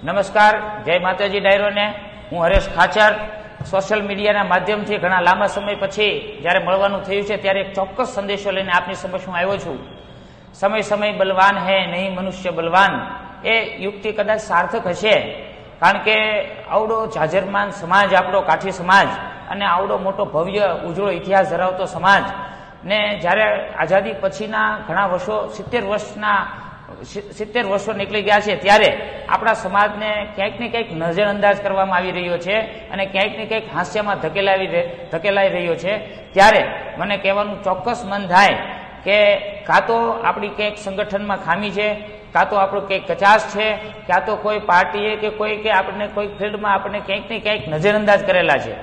નમસ્કાર, જય માતાજી ડાયરો ને હું હરેશ ખાચર. સોશિયલ મીડિયાના માધ્યમથી ઘણા લાંબા સમય પછી જ્યારે મળવાનું થયું છે ત્યારે એક ચોક્કસ સંદેશો લઈને આપની સમક્ષ હું આવ્યો છું. સમય સમય બલવાન હે નહીં મનુષ્ય બલવાન. એ યુક્તિ કદાચ સાર્થક હશે, કારણ કે આવડો જાજરમાન સમાજ આપણો કાઠી સમાજ અને આવડો મોટો ભવ્ય ઉજળો ઇતિહાસ ધરાવતો સમાજ ને જ્યારે આઝાદી પછીના ઘણા વર્ષો 70 વર્ષો નીકળી ગયા છે ત્યારે આપણા સમાજને ક્યાંક ને ક્યાંક નજરઅંદાજ કરવામાં આવી રહ્યો છે અને ક્યાંક ને ક્યાંક હાસ્યમાં ધકેલાઈ રહ્યો છે. ત્યારે મને કહેવાનું ચોક્કસ મન થાય કે કાં તો આપણી ક્યાંક સંગઠનમાં ખામી છે, કાં તો આપણું કંઈક કચાશ છે, કાં તો કોઈ પાર્ટીએ કે કોઈ કે આપણને કોઈ ફિલ્ડમાં આપણને ક્યાંક ને ક્યાંક નજરઅંદાજ કરેલા છે.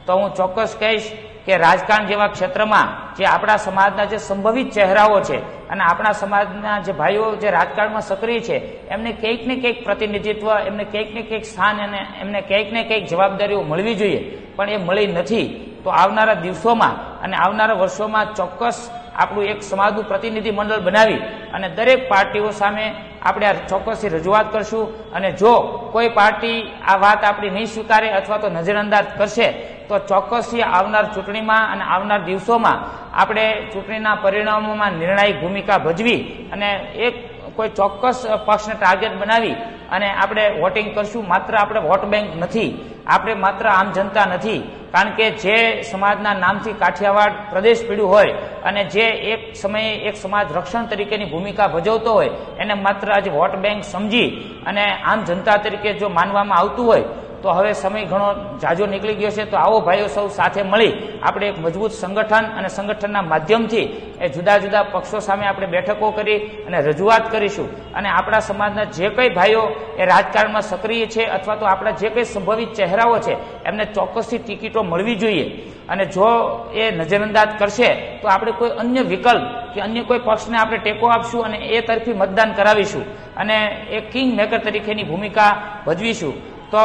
તો હું ચોક્કસ કહીશ કે રાજકારણ જેવા ક્ષેત્રમાં જે આપણા સમાજના જે સંભવિત ચહેરાઓ છે અને આપણા સમાજના જે ભાઈઓ જે રાજકારણમાં સક્રિય છે એમને કંઈક ને કંઈક પ્રતિનિધિત્વ, એમને કંઈક ને કંઈક સ્થાન અને એમને કંઈક ને કંઈક જવાબદારીઓ મળવી જોઈએ, પણ એ મળી નથી. તો આવનારા દિવસોમાં અને આવનારા વર્ષોમાં ચોક્કસ આપણું એક સમાજનું પ્રતિનિધિ મંડળ બનાવી અને દરેક પાર્ટીઓ સામે આપણે આ ચોક્કસથી રજૂઆત કરશું. અને જો કોઈ પાર્ટી આ વાત આપણી નહીં સ્વીકારે અથવા તો નજરઅંદાજ કરશે તો ચોક્કસથી આવનાર ચૂંટણીમાં અને આવનાર દિવસોમાં આપણે ચૂંટણીના પરિણામોમાં નિર્ણાયક ભૂમિકા ભજવી અને એક કોઈ ચોક્કસ પક્ષને ટાર્ગેટ બનાવી અને આપણે વોટિંગ કરશું. માત્ર આપણે વોટ બેંક નથી, આપણે માત્ર આમ જનતા નથી, કારણ કે જે સમાજના નામથી કાઠિયાવાડ પ્રદેશ પીડ્યું હોય અને જે એક સમયે એક સમાજ રક્ષણ તરીકેની ભૂમિકા ભજવતો હોય એને માત્ર આજે વોટ બેંક સમજી અને આમ જનતા તરીકે જો માનવામાં આવતું હોય તો હવે સમય ઘણો જાજો નીકળી ગયો છે. તો આવો ભાઈઓ સૌ સાથે મળી આપણે એક મજબૂત સંગઠન અને સંગઠનના માધ્યમથી એ જુદા જુદા પક્ષો સામે આપણે બેઠકો કરી અને રજૂઆત કરીશું. અને આપણા સમાજના જે કંઈ ભાઈઓ એ રાજકારણમાં સક્રિય છે અથવા તો આપણા જે કંઈ સંભવિત ચહેરાઓ છે એમને ચોક્કસથી ટિકિટો મળવી જોઈએ. અને જો એ નજરઅંદાજ કરશે તો આપણે કોઈ અન્ય વિકલ્પ કે અન્ય કોઈ પક્ષને આપણે ટેકો આપશું અને એ તરફી મતદાન કરાવીશું અને એક કિંગ મેકર તરીકેની ભૂમિકા ભજવીશું. તો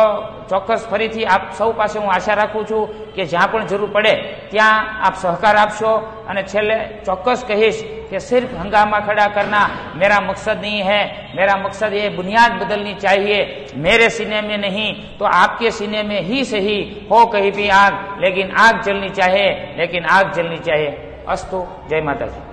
ચોક્કસ ફરીથી આપ સૌ પાસે હું આશા રાખું છું કે જ્યાં પણ જરૂર પડે ત્યાં આપ સહકાર આપશો. અને છેલ્લે ચોક્કસ કહીશ કે સિર્ફ હંગામા ખડા કરના મેરા મકસદ નહીં है, मेरा मकसद ये बुनियाद बदलनी चाहिए. मेरे सीने में नहीं तो आपके सीने में ही सही हो कहीं भी आग, लेकिन आग जलनी चाहिए, लेकिन आग जलनी चाहिए. अस्तु. जय माता जी.